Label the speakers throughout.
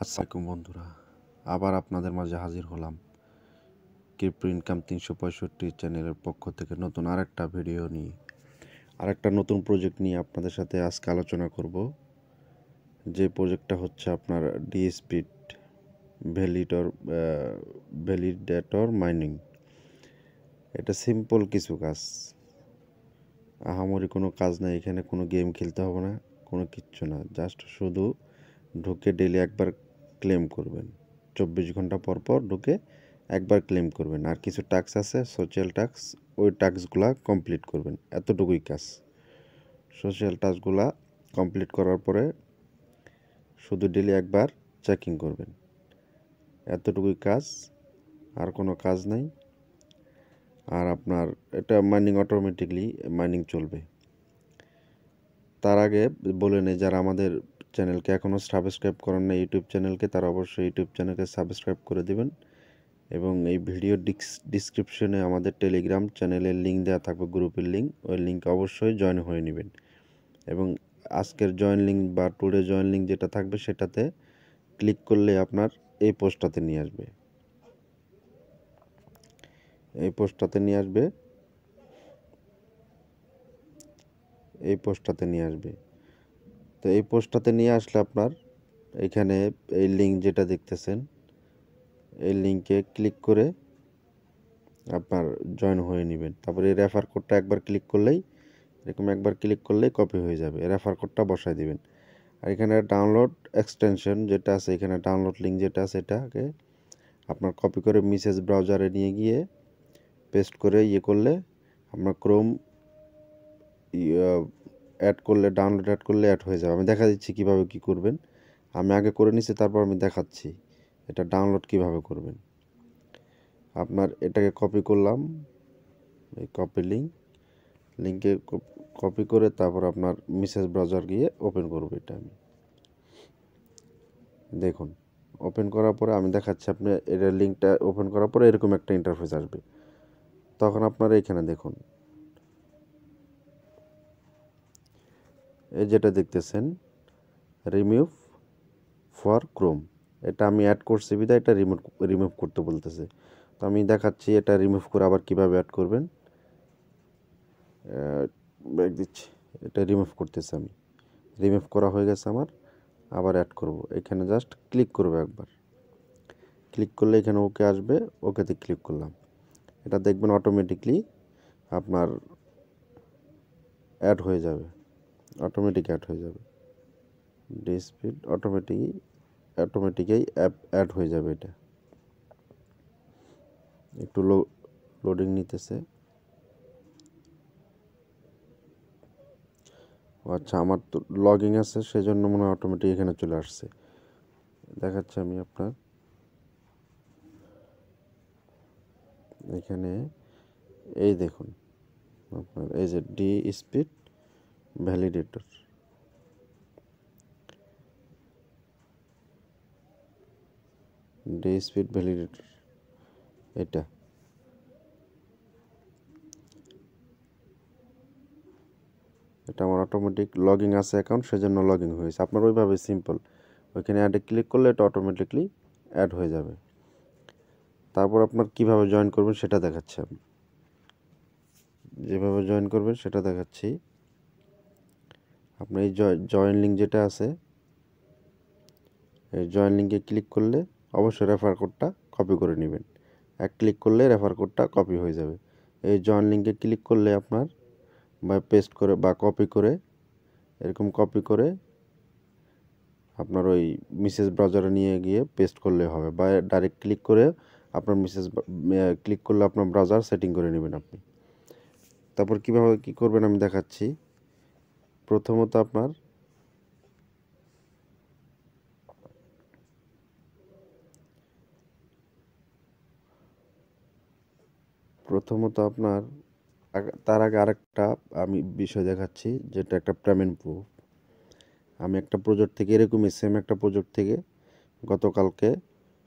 Speaker 1: আসসালামাইকুম বন্ধুরা, আবার আপনাদের মাঝে হাজির হলাম ক্রিপ্টো ইনকাম 365 চ্যানেলের পক্ষ থেকে নতুন আরেকটা ভিডিও নিয়ে আরেকটা নতুন প্রজেক্ট নিয়ে আপনাদের সাথে আজকে আলোচনা করব। যে প্রজেক্টটা হচ্ছে আপনার ডিস্পিড ভ্যালিডেটর মাইনিং। এটা সিম্পল কিছু কাজ, আহামরি কোনো কাজ নাই। এখানে কোনো গেম খেলতে হবে না, কোনো কিচ্ছু না। জাস্ট শুধু ঢুকে ডেলি একবার ক্লেম করবেন, 24 ঘন্টা পর পর ঢুকে একবার ক্লেম করবেন। আর কিছু টাস্ক আছে, সোশ্যাল টাস্ক, ওই টাস্কগুলা কমপ্লিট করবেন। এতটুকুই কাজ। সোশ্যাল টাস্কগুলা কমপ্লিট করার পরে শুধু ডেলি একবার চেকিং করবেন। এতটুকুই কাজ, আর কোনো কাজ নাই। আর আপনার এটা মাইনিং অটোমেটিকলি মাইনিং চলবে। তার আগে বলে নেই, যারা আমাদের চ্যানেলকে এখনও সাবস্ক্রাইব করেন না ইউটিউব চ্যানেলকে, তারা অবশ্যই ইউটিউব চ্যানেলকে সাবস্ক্রাইব করে দেবেন। এবং এই ভিডিও ডিসক্রিপশনে আমাদের টেলিগ্রাম চ্যানেলের লিঙ্ক দেওয়া থাকবে, গ্রুপের লিঙ্ক। ওই লিঙ্কে অবশ্যই জয়েন হয়ে নেবেন। এবং আজকের জয়েন লিঙ্ক বা টুডে জয়েন লিঙ্ক যেটা থাকবে সেটাতে ক্লিক করলে আপনার এই পোস্টটাতে নিয়ে আসবে। এই পোস্টটাতে নিয়ে আসবে এই পোস্টটাতে নিয়ে আসবে। তো এই পোস্টটাতে নিয়ে আসলে আপনার এখানে এই লিঙ্ক যেটা দেখতেছেন, এই লিঙ্কে ক্লিক করে আপনার জয়েন হয়ে নেবেন। তারপরে এই রেফার কোডটা একবার ক্লিক করলেই, এরকম একবার ক্লিক করলেই কপি হয়ে যাবে। রেফার কোডটা বসায় দিবেন। আর এখানে ডাউনলোড এক্সটেনশন যেটা আছে, এখানে ডাউনলোড লিঙ্ক যেটা আছে, এটাকে আপনার কপি করে মেসেজ ব্রাউজারে নিয়ে গিয়ে পেস্ট করে করলে আপনার ক্রোম অ্যাড করলে, ডাউনলোড অ্যাড করলে অ্যাড হয়ে যাবে। আমি দেখা দিচ্ছি কীভাবে কী করবেন। আমি আগে করে নিচ্ছি, তারপর আমি দেখাচ্ছি এটা ডাউনলোড কিভাবে করবেন। আপনার এটাকে কপি করলাম, এই কপি লিঙ্কে কপি করে তারপর আপনার মেসেজ ব্রাউজার গিয়ে ওপেন করব। এটা আমি দেখুন, ওপেন করার পরে আমি দেখাচ্ছি। আপনি এটার লিঙ্কটা ওপেন করার পরে এরকম একটা ইন্টারফেস আসবে। তখন আপনারা এখানে দেখুন, এই যেটা দেখতেছেন রিমুভ ফর ক্রোম, এটা আমি অ্যাড করছি বিধায় এটা রিমুভ করতে বলতেছে। তো আমি দেখাচ্ছি এটা রিমুভ করে আবার কীভাবে অ্যাড করবেন। ব্যাক দিচ্ছি, এটা রিমুভ করতেছে। আমি রিমুভ করা হয়ে গেছে আমার। আবার অ্যাড করব। এখানে জাস্ট ক্লিক করব একবার। ক্লিক করলে এখানে ওকে আসবে, ওকেতে ক্লিক করলাম। এটা দেখবেন অটোমেটিকলি আপনার অ্যাড হয়ে যাবে, অটোমেটিক অ্যাড হয়ে যাবে। ডিস্পিড অটোমেটিকই অ্যাড হয়ে যাবে। এটা একটু লোডিং নিতেছে। আচ্ছা, আমার তো লগইন আছে, সেজন্য মনে হয় অটোমেটিক এখানে চলে আসছে। দেখাচ্ছি আমি আপনার এখানে, এই দেখুন আপনার এই যে ডিস্পিড ভ্যালিডেটর, ডিস্পিড ভ্যালিডেটর এটা আমার অটোমেটিক লগইন আছে অ্যাকাউন্ট, সেজন্য লগইন হয়েছে। আপনার ওইভাবে সিম্পল ওইখানে অ্যাডে ক্লিক করলে এটা অটোমেটিকলি অ্যাড হয়ে যাবে। তারপর আপনার কিভাবে জয়েন করবেন সেটা দেখাচ্ছি আমি। যেভাবে জয়েন করবেন সেটা দেখাচ্ছি। আপনার এই জয়েন লিঙ্ক যেটা আছে, এই জয়েন লিঙ্কে ক্লিক করলে অবশ্যই রেফার কোডটা কপি করে নেবেন। এক ক্লিক করলে রেফার কোডটা কপি হয়ে যাবে। এই জয়েন লিঙ্কে ক্লিক করলে আপনার বা পেস্ট করে বা কপি করে, এরকম কপি করে আপনার ওই মেসেজ ব্রাউজারে নিয়ে গিয়ে পেস্ট করলে হবে, বা ডাইরেক্ট ক্লিক করে আপনার ক্লিক করলে আপনার ব্রাউজার সেটিং করে নেবেন আপনি। তারপর কীভাবে কী করবেন আমি দেখাচ্ছি। প্রথমত আপনার তার আগে আরেকটা আমি বিষয় দেখাচ্ছি, যেটা একটা পেমেন্ট প্রুফ। আমি একটা প্রজেক্ট থেকে, এরকমই সেম একটা প্রজেক্ট থেকে গতকালকে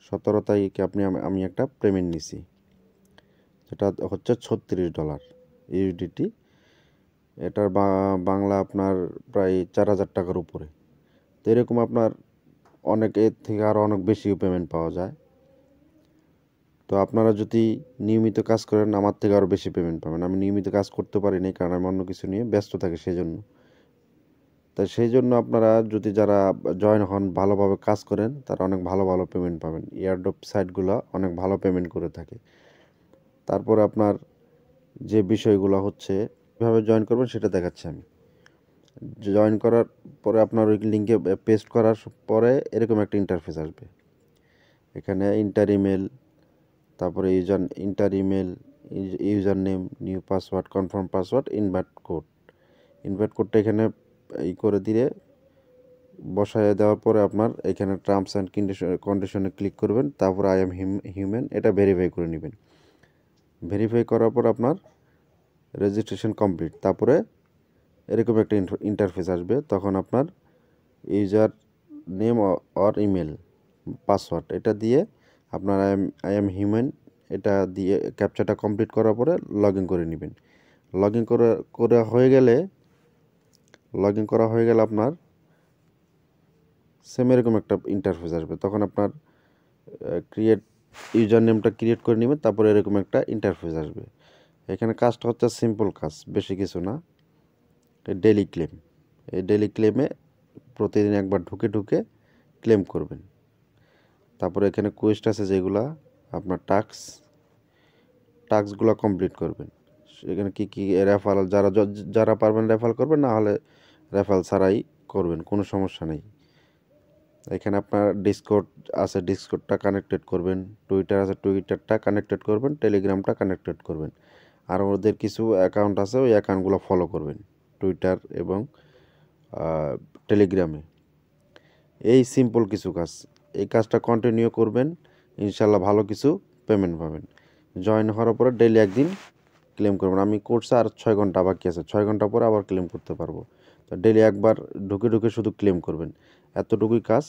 Speaker 1: 17 তারিখে আমি একটা পেমেন্ট নিছি, যেটা হচ্ছে $36 ইউডিটি। এটার বাংলা আপনার প্রায় 4,000 টাকার উপরে। তো এরকম আপনার অনেক এর থেকে আরও অনেক বেশিও পেমেন্ট পাওয়া যায়। তো আপনারা যদি নিয়মিত কাজ করেন আমার থেকে আরও বেশি পেমেন্ট পাবেন। আমি নিয়মিত কাজ করতে পারিনি কারণ আমি অন্য কিছু নিয়ে ব্যস্ত থাকি সেজন্য। তাই সেই জন্য আপনারা যদি যারা জয়েন হন ভালোভাবে কাজ করেন তারা অনেক ভালো ভালো পেমেন্ট পাবেন। এয়ারড্রপ সাইটগুলো অনেক ভালো পেমেন্ট করে থাকে। তারপরে আপনার যে বিষয়গুলো হচ্ছে কীভাবে জয়েন করবেন সেটা দেখাচ্ছি আমি। জয়েন করার পরে আপনার ওই লিঙ্কে পেস্ট করার পরে এরকম একটা ইন্টারফেস আসবে। এখানে ইন্টার ইমেল, তারপরে inter email, user name, new password, confirm password, invite code. Invite কোডটা এখানে করে দিয়ে বসায় দেওয়ার পরে আপনার এখানে টার্মস অ্যান্ড কন্ডিশনে ক্লিক করবেন। তারপর আই এম হিউম্যান এটা ভেরিফাই করে নেবেন। ভেরিফাই করার পর আপনার রেজিস্ট্রেশন কমপ্লিট। তারপরে এরকম একটা ইন্টারফেস আসবে। তখন আপনার user name or email, password এটা দিয়ে আপনার আই এম হিউম্যান এটা দিয়ে ক্যাপচাটা কমপ্লিট করার পরে লগ ইন করে নেবেন। লগ ইন করা হয়ে গেলে আপনার সেম এরকম একটা ইন্টারফেস আসবে। তখন আপনার ইউজার নেমটা ক্রিয়েট করে নেবেন। তারপরে এরকম একটা ইন্টারফেস আসবে। এখানে কাজটা হচ্ছে সিম্পল কাজ, বেশি কিছু না। ডেইলি ক্লেম, এই ডেইলি ক্লেমে প্রতিদিন একবার ঢুকে ক্লেম করবেন। তারপরে এখানে কোয়েস্ট আছে যেগুলা আপনার টাস্কগুলো কমপ্লিট করবেন। এখানে কি রেফারেল যারা পারবেন রেফারেল করবেন, না হলে রেফারেল ছাড়াই করবেন, কোনো সমস্যা নেই। এখানে আপনার ডিসকর্ড আছে, ডিসকর্ডটা কানেক্টেড করবেন। টুইটার আছে, টুইটারটা কানেক্টেড করবেন। টেলিগ্রামটা কানেক্টেড করবেন। আর ওদের কিছু অ্যাকাউন্ট আছে, ওই অ্যাকাউন্টগুলো ফলো করবেন টুইটার এবং টেলিগ্রামে। এই সিম্পল কিছু কাজ, এই কাজটা কন্টিনিউ করবেন, ইনশাল্লাহ ভালো কিছু পেমেন্ট পাবেন। জয়েন হওয়ার পরে ডেইলি একদিন ক্লেম করবেন। আমি করছি আর 6 ঘন্টা বাকি আছে, 6 ঘন্টা পরে আবার ক্লেম করতে পারবো। তো ডেইলি একবার ঢুকে শুধু ক্লেম করবেন, এতটুকুই কাজ।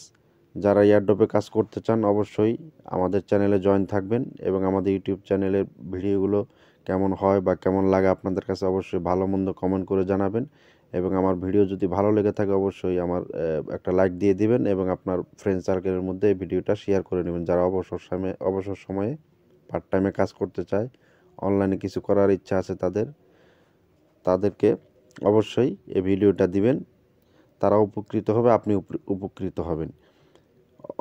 Speaker 1: যারা এয়ারড্রপে কাজ করতে চান অবশ্যই আমাদের চ্যানেলে জয়েন থাকবেন এবং আমাদের ইউটিউব চ্যানেলের ভিডিওগুলো কেমন হয় বা কেমন লাগে আপনাদের কাছে অবশ্যই ভালো মন্দ কমেন্ট করে জানাবেন। এবং আমার ভিডিও যদি ভালো লেগে থাকে অবশ্যই আমার একটা লাইক দিয়ে দিবেন এবং আপনার ফ্রেন্ড সার্কেলের মধ্যে এই ভিডিওটা শেয়ার করে নেবেন। যারা অবসর সময়ে পার্ট টাইমে কাজ করতে চায়, অনলাইনে কিছু করার ইচ্ছা আছে তাদেরকে অবশ্যই এই ভিডিওটা দিবেন। তারা উপকৃত হবে, আপনি উপকৃত হবেন।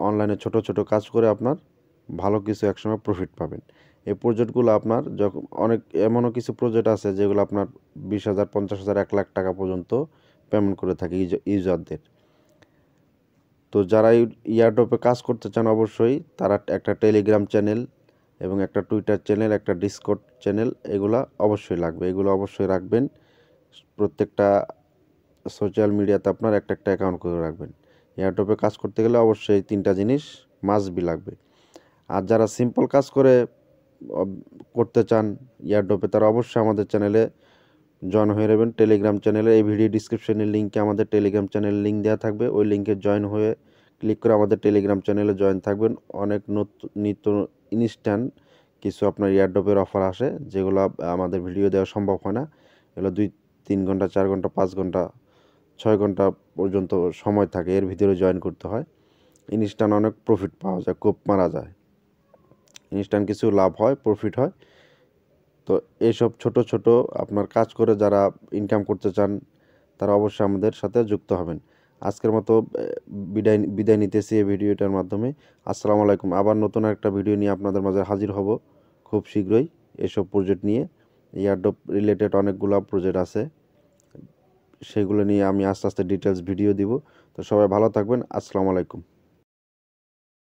Speaker 1: অনলাইনে ছোট কাজ করে আপনার ভালো কিছু একসময় প্রফিট পাবেন। এই প্রজেক্টগুলো আপনার যখন এমনও কিছু প্রজেক্ট আছে যেগুলো আপনার 20,000, 50,000, 1 লাখ টাকা পর্যন্ত পেমেন্ট করে থাকে ইউজারদের। তো যারা এয়ারড্রপে কাজ করতে চান অবশ্যই তারা একটা টেলিগ্রাম চ্যানেল এবং একটা টুইটার চ্যানেল, একটা ডিসকর্ড চ্যানেল এগুলো অবশ্যই লাগবে। এগুলো অবশ্যই রাখবেন। প্রত্যেকটা সোশ্যাল মিডিয়াতে আপনার একটা অ্যাকাউন্ট করে রাখবেন। এয়ারড্রপে কাজ করতে গেলে অবশ্যই 3টা জিনিস মাস্ট বি লাগবে। আর যারা সিম্পল কাজ করতে চান এয়ারড্রপে তারা অবশ্যই আমাদের চ্যানেলে জয়েন হয়ে নেবেন। টেলিগ্রাম চ্যানেলে এই ভিডিও ডিসক্রিপশনের লিঙ্কে আমাদের টেলিগ্রাম চ্যানেলের লিঙ্ক দেওয়া থাকবে। ওই লিঙ্কে জয়েন হয়ে ক্লিক করে আমাদের টেলিগ্রাম চ্যানেলে জয়েন থাকবেন। অনেক নিত্য ইনস্ট্যান্ট কিছু আপনার এয়ারড্রপের অফার আসে যেগুলো আমাদের ভিডিও দেওয়া সম্ভব হয় না। এগুলো 2-3 ঘন্টা, 4 ঘন্টা, 5 ঘন্টা, 6 ঘন্টা পর্যন্ত সময় থাকে, এর ভিতরে জয়েন করতে হয়। ইনস্ট্যান্ট অনেক প্রফিট পাওয়া যায়, কোপ মারা যায়, ইনস্ট্যান্ট কিছু লাভ হয়, প্রফিট হয়। তো এইসব ছোট আপনার কাজ করে যারা ইনকাম করতে চান তারা অবশ্যই আমাদের সাথে যুক্ত হবেন। আজকের মতো বিদায় নিতেছি এই ভিডিওটার মাধ্যমে। আসসালামু আলাইকুম। আবার নতুন একটা ভিডিও নিয়ে আপনাদের মাঝে হাজির হব খুব শীঘ্রই। এসব প্রজেক্ট নিয়ে এয়ারড্রপ রিলেটেড অনেকগুলো প্রজেক্ট আছে, সেগুলো নিয়ে আমি আস্তে ডিটেলস ভিডিও দিব। তো সবাই ভালো থাকবেন। আসসালামু আলাইকুম।